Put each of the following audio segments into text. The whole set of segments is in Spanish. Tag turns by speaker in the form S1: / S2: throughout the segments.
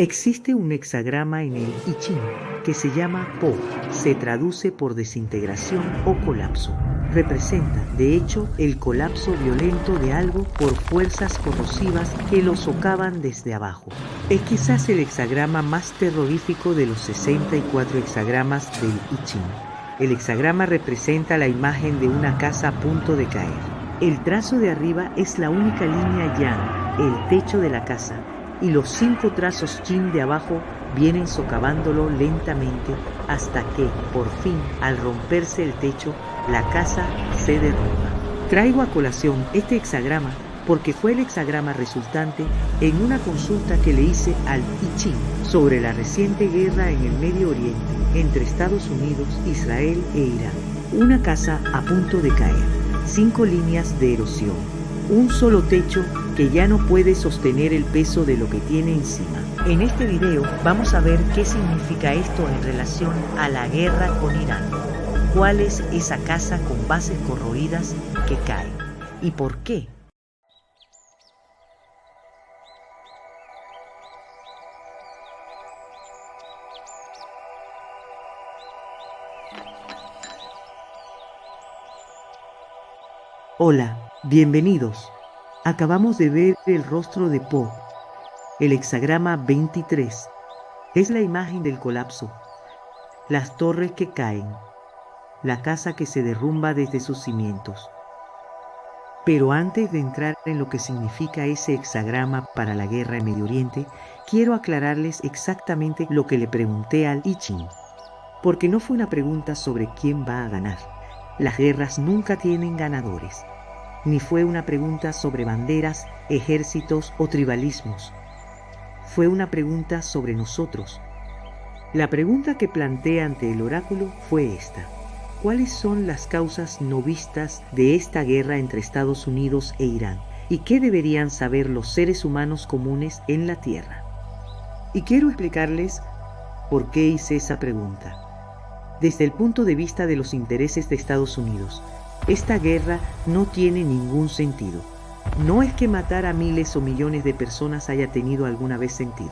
S1: Existe un hexagrama en el I Ching que se llama Po. Se traduce por desintegración o colapso. Representa, de hecho, el colapso violento de algo por fuerzas corrosivas que lo socavan desde abajo. Es quizás el hexagrama más terrorífico de los 64 hexagramas del I Ching. El hexagrama representa la imagen de una casa a punto de caer. El trazo de arriba es la única línea yang, el techo de la casa, y los 5 trazos yin de abajo vienen socavándolo lentamente hasta que, por fin, al romperse el techo, la casa se derrumba. Traigo a colación este hexagrama porque fue el hexagrama resultante en una consulta que le hice al I Ching sobre la reciente guerra en el Medio Oriente entre Estados Unidos, Israel e Irán. Una casa a punto de caer, 5 líneas de erosión, un solo techo que ya no puede sostener el peso de lo que tiene encima. En este video vamos a ver qué significa esto en relación a la guerra con Irán. ¿Cuál es esa casa con bases corroídas que cae? ¿Y por qué? Hola, bienvenidos. Acabamos de ver el rostro de Po. El hexagrama 23 es la imagen del colapso, las torres que caen, la casa que se derrumba desde sus cimientos. Pero antes de entrar en lo que significa ese hexagrama para la guerra en Medio Oriente, quiero aclararles exactamente lo que le pregunté al I Ching, porque no fue una pregunta sobre quién va a ganar. Las guerras nunca tienen ganadores. Ni fue una pregunta sobre banderas, ejércitos o tribalismos. Fue una pregunta sobre nosotros. La pregunta que planteé ante el oráculo fue esta: ¿cuáles son las causas no vistas de esta guerra entre Estados Unidos e Irán? ¿Y qué deberían saber los seres humanos comunes en la Tierra? Y quiero explicarles por qué hice esa pregunta. Desde el punto de vista de los intereses de Estados Unidos, esta guerra no tiene ningún sentido. No es que matar a miles o millones de personas haya tenido alguna vez sentido,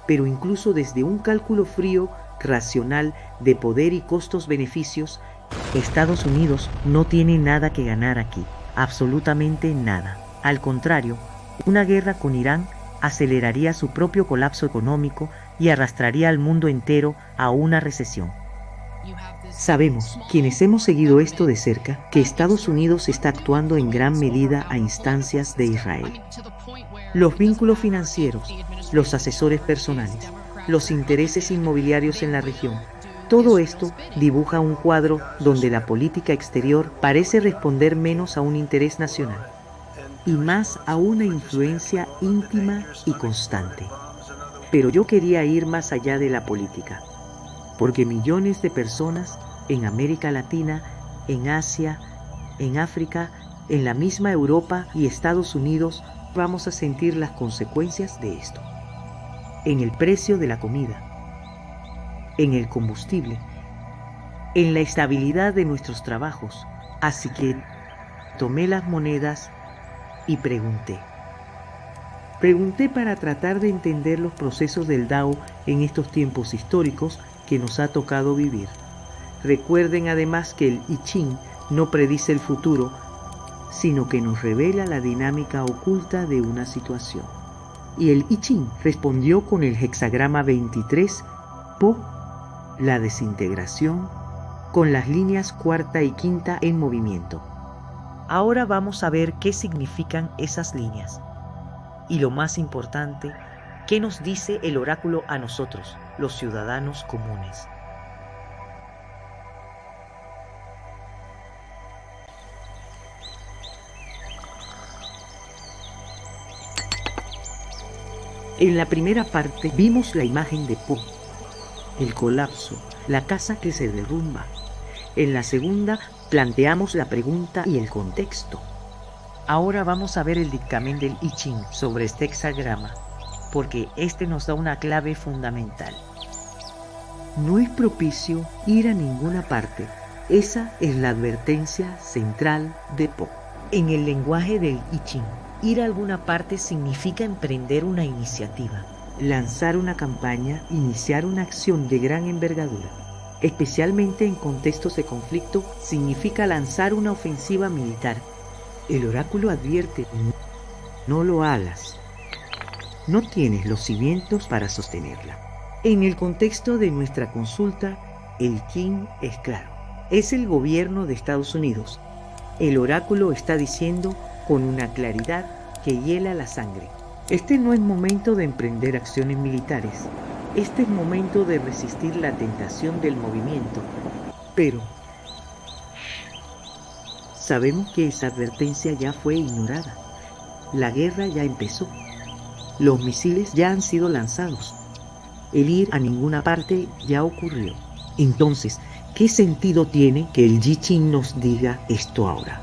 S1: pero incluso desde un cálculo frío, racional, de poder y costos-beneficios, Estados Unidos no tiene nada que ganar aquí, absolutamente nada. Al contrario, una guerra con Irán aceleraría su propio colapso económico y arrastraría al mundo entero a una recesión. Sabemos, quienes hemos seguido esto de cerca, que Estados Unidos está actuando en gran medida a instancias de Israel. Los vínculos financieros, los asesores personales, los intereses inmobiliarios en la región, todo esto dibuja un cuadro donde la política exterior parece responder menos a un interés nacional y más a una influencia íntima y constante. Pero yo quería ir más allá de la política, porque millones de personas en América Latina, en Asia, en África, en la misma Europa y Estados Unidos vamos a sentir las consecuencias de esto. En el precio de la comida, en el combustible, en la estabilidad de nuestros trabajos. Así que tomé las monedas y pregunté. Pregunté para tratar de entender los procesos del Dao en estos tiempos históricos que nos ha tocado vivir. Recuerden además que el I Ching no predice el futuro, sino que nos revela la dinámica oculta de una situación. Y el I Ching respondió con el hexagrama 23, Po, la desintegración, con las líneas cuarta y quinta en movimiento. Ahora vamos a ver qué significan esas líneas. Y lo más importante, ¿qué nos dice el oráculo a nosotros, los ciudadanos comunes? En la primera parte vimos la imagen de Po, el colapso, la casa que se derrumba. En la segunda planteamos la pregunta y el contexto. Ahora vamos a ver el dictamen del I Ching sobre este hexagrama, porque este nos da una clave fundamental. No es propicio ir a ninguna parte. Esa es la advertencia central de Po. En el lenguaje del I Ching, ir a alguna parte significa emprender una iniciativa, Lanzar una campaña, iniciar una acción de gran envergadura, especialmente en contextos de conflicto, significa lanzar una ofensiva militar. El oráculo advierte: no lo hagas. No tienes los cimientos para sostenerla. En el contexto de nuestra consulta, el king es claro. Es el gobierno de Estados Unidos. El oráculo está diciendo con una claridad que hiela la sangre: este no es momento de emprender acciones militares. Este es momento de resistir la tentación del movimiento. Pero sabemos que esa advertencia ya fue ignorada. La guerra ya empezó. Los misiles ya han sido lanzados. El ir a ninguna parte ya ocurrió. Entonces, ¿qué sentido tiene que el I Ching nos diga esto ahora?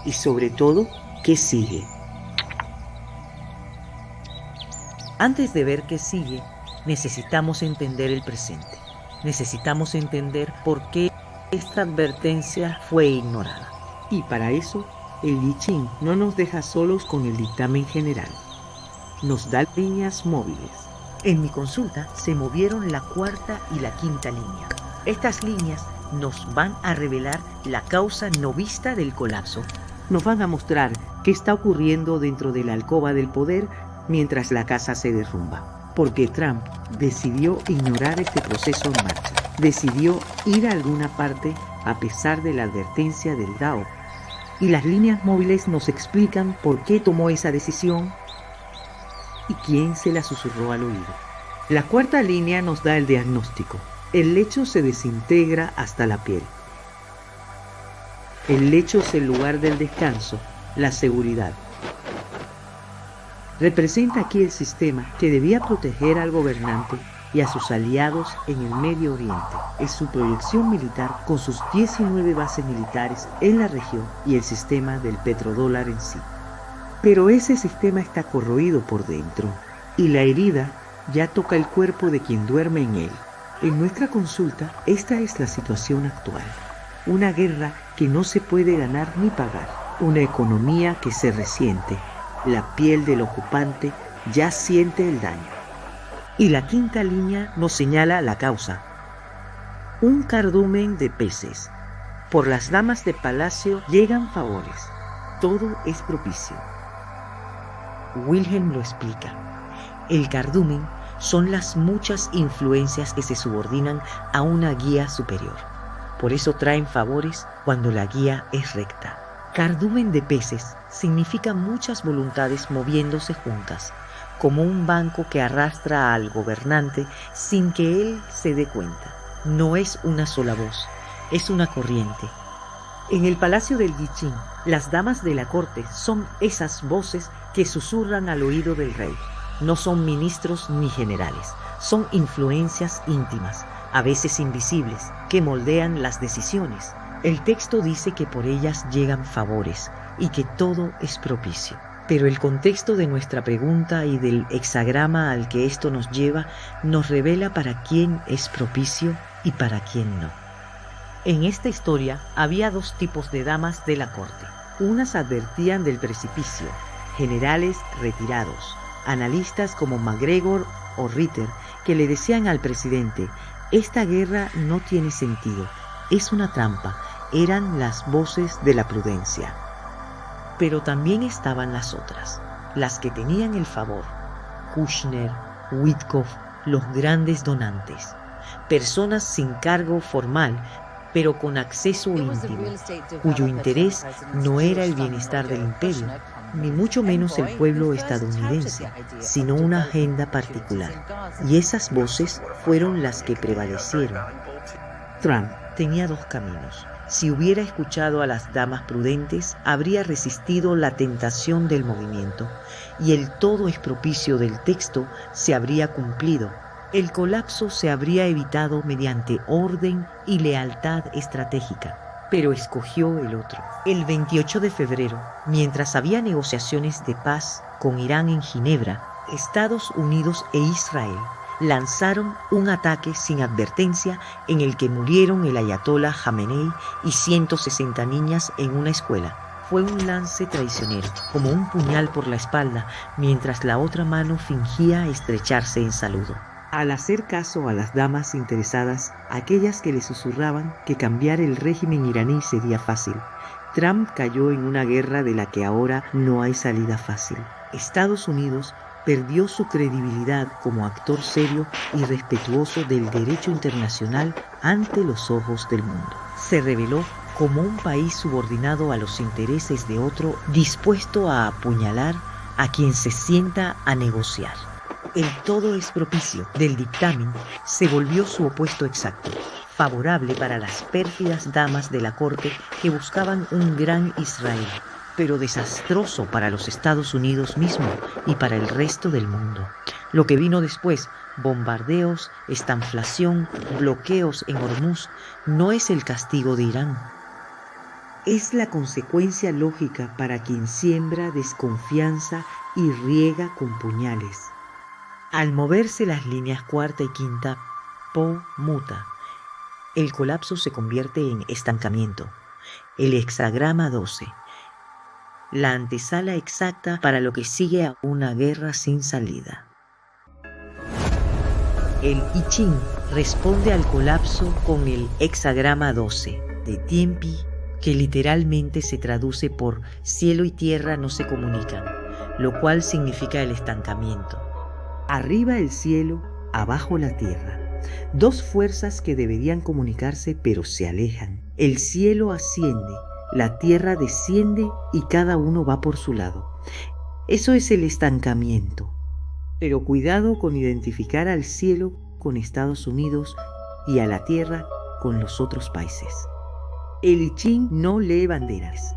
S1: Y sobre todo, ¿qué sigue? Antes de ver qué sigue, necesitamos entender el presente. Necesitamos entender por qué esta advertencia fue ignorada. Y para eso, el I Ching no nos deja solos con el dictamen general. Nos da líneas móviles. En mi consulta se movieron la cuarta y la quinta línea. Estas líneas nos van a revelar la causa no vista del colapso. Nos van a mostrar qué está ocurriendo dentro de la alcoba del poder mientras la casa se derrumba. Porque Trump decidió ignorar este proceso en marcha. Decidió ir a alguna parte a pesar de la advertencia del Dao. Y las líneas móviles nos explican por qué tomó esa decisión y quién se la susurró al oído. La cuarta línea nos da el diagnóstico. El lecho se desintegra hasta la piel. El lecho es el lugar del descanso, la seguridad. Representa aquí el sistema que debía proteger al gobernante y a sus aliados en el Medio Oriente. Es su proyección militar con sus 19 bases militares en la región y el sistema del petrodólar en sí. Pero ese sistema está corroído por dentro y la herida ya toca el cuerpo de quien duerme en él. En nuestra consulta, esta es la situación actual. Una guerra que no se puede ganar ni pagar. Una economía que se resiente. La piel del ocupante ya siente el daño. Y la quinta línea nos señala la causa. Un cardumen de peces. Por las damas de palacio llegan favores. Todo es propicio. Wilhelm lo explica. El cardumen son las muchas influencias que se subordinan a una guía superior. Por eso traen favores cuando la guía es recta. Cardumen de peces significa muchas voluntades moviéndose juntas, como un banco que arrastra al gobernante sin que él se dé cuenta. No es una sola voz, es una corriente. En el palacio del I Ching, las damas de la corte son esas voces que susurran al oído del rey. No son ministros ni generales, son influencias íntimas, a veces invisibles, que moldean las decisiones. El texto dice que por ellas llegan favores y que todo es propicio. Pero el contexto de nuestra pregunta y del hexagrama al que esto nos lleva nos revela para quién es propicio y para quién no. En esta historia había dos tipos de damas de la corte. Unas advertían del precipicio, generales retirados, analistas como MacGregor o Ritter, que le decían al presidente: esta guerra no tiene sentido, es una trampa. Eran las voces de la prudencia. Pero también estaban las otras, las que tenían el favor: Kushner, Witkoff, los grandes donantes, personas sin cargo formal, pero con acceso íntimo, cuyo interés no era el bienestar del imperio, ni mucho menos el pueblo estadounidense, sino una agenda particular. Y esas voces fueron las que prevalecieron. Trump tenía dos caminos. Si hubiera escuchado a las damas prudentes, habría resistido la tentación del movimiento, y el todo es propicio del texto se habría cumplido. El colapso se habría evitado mediante orden y lealtad estratégica, pero escogió el otro. El 28 de febrero, mientras había negociaciones de paz con Irán en Ginebra, Estados Unidos e Israel lanzaron un ataque sin advertencia en el que murieron el ayatolá Jamenei y 160 niñas en una escuela. Fue un lance traicionero, como un puñal por la espalda, mientras la otra mano fingía estrecharse en saludo. Al hacer caso a las damas interesadas, aquellas que le susurraban que cambiar el régimen iraní sería fácil, Trump cayó en una guerra de la que ahora no hay salida fácil. Estados Unidos perdió su credibilidad como actor serio y respetuoso del derecho internacional ante los ojos del mundo. Se reveló como un país subordinado a los intereses de otro, dispuesto a apuñalar a quien se sienta a negociar. El todo es propicio del dictamen se volvió su opuesto exacto, favorable para las pérfidas damas de la corte que buscaban un gran Israel, pero desastroso para los Estados Unidos mismo y para el resto del mundo. Lo que vino después, bombardeos, estanflación, bloqueos en Hormuz, no es el castigo de Irán. Es la consecuencia lógica para quien siembra desconfianza y riega con puñales. Al moverse las líneas cuarta y quinta, Po muta. El colapso se convierte en estancamiento. El hexagrama 12. La antesala exacta para lo que sigue a una guerra sin salida. El I Ching responde al colapso con el hexagrama 12 de Tienpi, que literalmente se traduce por cielo y tierra no se comunican, lo cual significa el estancamiento. Arriba el cielo, abajo la tierra. Dos fuerzas que deberían comunicarse pero se alejan. El cielo asciende, la tierra desciende y cada uno va por su lado. Eso es el estancamiento. Pero cuidado con identificar al cielo con Estados Unidos y a la tierra con los otros países. El I Ching no lee banderas.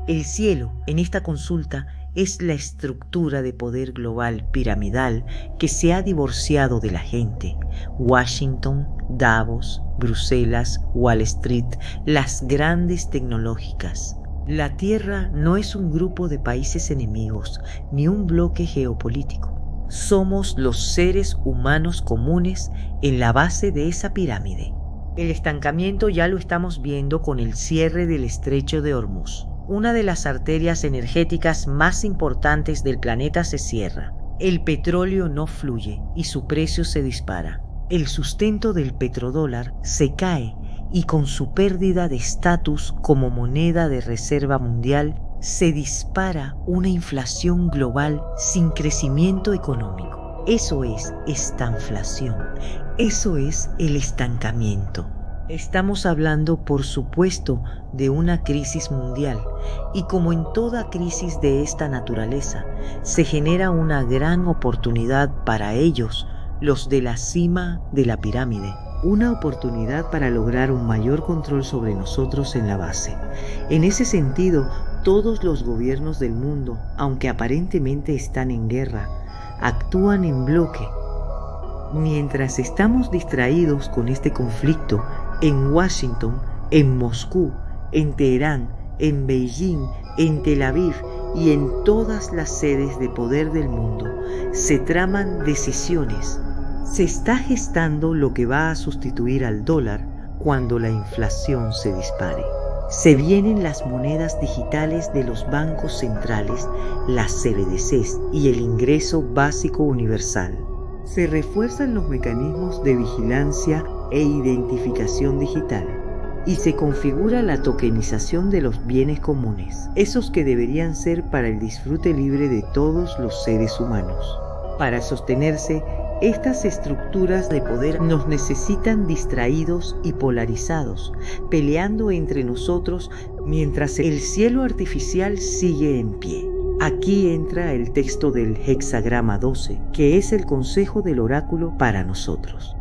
S1: El cielo, en esta consulta, es la estructura de poder global piramidal que se ha divorciado de la gente. Washington, Davos, Bruselas, Wall Street, las grandes tecnológicas. La Tierra no es un grupo de países enemigos, ni un bloque geopolítico. Somos los seres humanos comunes en la base de esa pirámide. El estancamiento ya lo estamos viendo con el cierre del estrecho de Hormuz. Una de las arterias energéticas más importantes del planeta se cierra. El petróleo no fluye y su precio se dispara. El sustento del petrodólar se cae y con su pérdida de estatus como moneda de reserva mundial, se dispara una inflación global sin crecimiento económico. Eso es estanflación. Eso es el estancamiento. Estamos hablando, por supuesto, de una crisis mundial y como en toda crisis de esta naturaleza, se genera una gran oportunidad para ellos, los de la cima de la pirámide. Una oportunidad para lograr un mayor control sobre nosotros en la base. En ese sentido, todos los gobiernos del mundo, aunque aparentemente están en guerra, actúan en bloque. Mientras estamos distraídos con este conflicto, en Washington, en Moscú, en Teherán, en Beijing, en Tel Aviv y en todas las sedes de poder del mundo, se traman decisiones. Se está gestando lo que va a sustituir al dólar cuando la inflación se dispare. Se vienen las monedas digitales de los bancos centrales, las CBDCs y el ingreso básico universal. Se refuerzan los mecanismos de vigilancia e identificación digital y se configura la tokenización de los bienes comunes, esos que deberían ser para el disfrute libre de todos los seres humanos. Para sostenerse, estas estructuras de poder nos necesitan distraídos y polarizados, peleando entre nosotros mientras el cielo artificial sigue en pie. Aquí entra el texto del hexagrama 12, que es el consejo del oráculo para nosotros.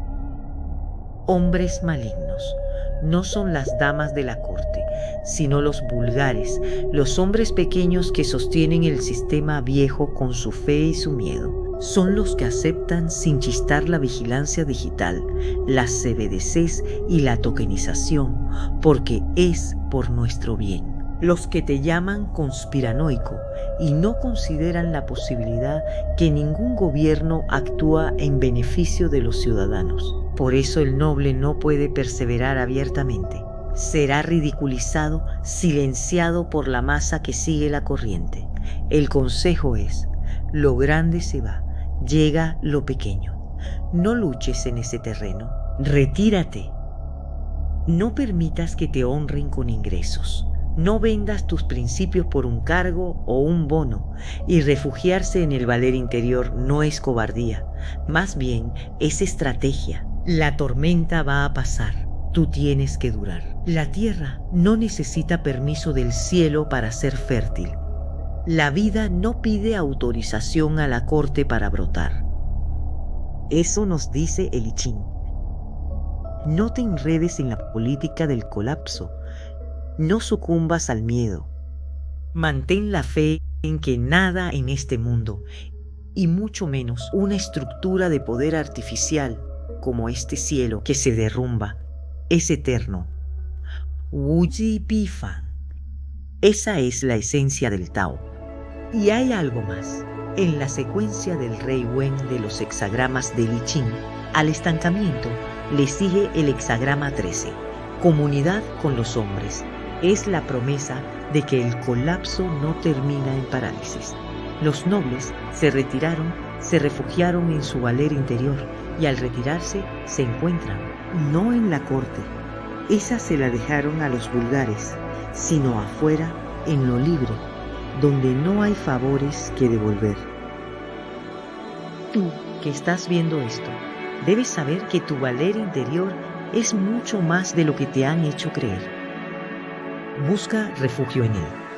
S1: Hombres malignos no son las damas de la corte, sino los vulgares, los hombres pequeños que sostienen el sistema viejo con su fe y su miedo. Son los que aceptan sin chistar la vigilancia digital, las CBDCs y la tokenización, porque es por nuestro bien. Los que te llaman conspiranoico y no consideran la posibilidad que ningún gobierno actúa en beneficio de los ciudadanos. Por eso el noble no puede perseverar abiertamente. será ridiculizado, silenciado por la masa que sigue la corriente. El consejo es, lo grande se va, llega lo pequeño. No luches en ese terreno, retírate. No permitas que te honren con ingresos. No vendas tus principios por un cargo o un bono, y refugiarse en el valer interior no es cobardía, más bien es estrategia. La tormenta va a pasar, tú tienes que durar. La tierra no necesita permiso del cielo para ser fértil. La vida no pide autorización a la corte para brotar. Eso nos dice el I Ching. No te enredes en la política del colapso. No sucumbas al miedo. Mantén la fe en que nada en este mundo, y mucho menos una estructura de poder artificial como este cielo que se derrumba, es eterno. Wu Ji Pi Fan. Esa es la esencia del Tao. Y hay algo más. En la secuencia del Rei Wen de los hexagramas del I Ching, al estancamiento le sigue el hexagrama 13, comunidad con los hombres. Es la promesa de que el colapso no termina en parálisis. Los nobles se retiraron, se refugiaron en su valer interior y al retirarse se encuentran, no en la corte, esa se la dejaron a los vulgares, sino afuera, en lo libre, donde no hay favores que devolver. Tú, que estás viendo esto, debes saber que tu valer interior es mucho más de lo que te han hecho creer. Busca refugio en él.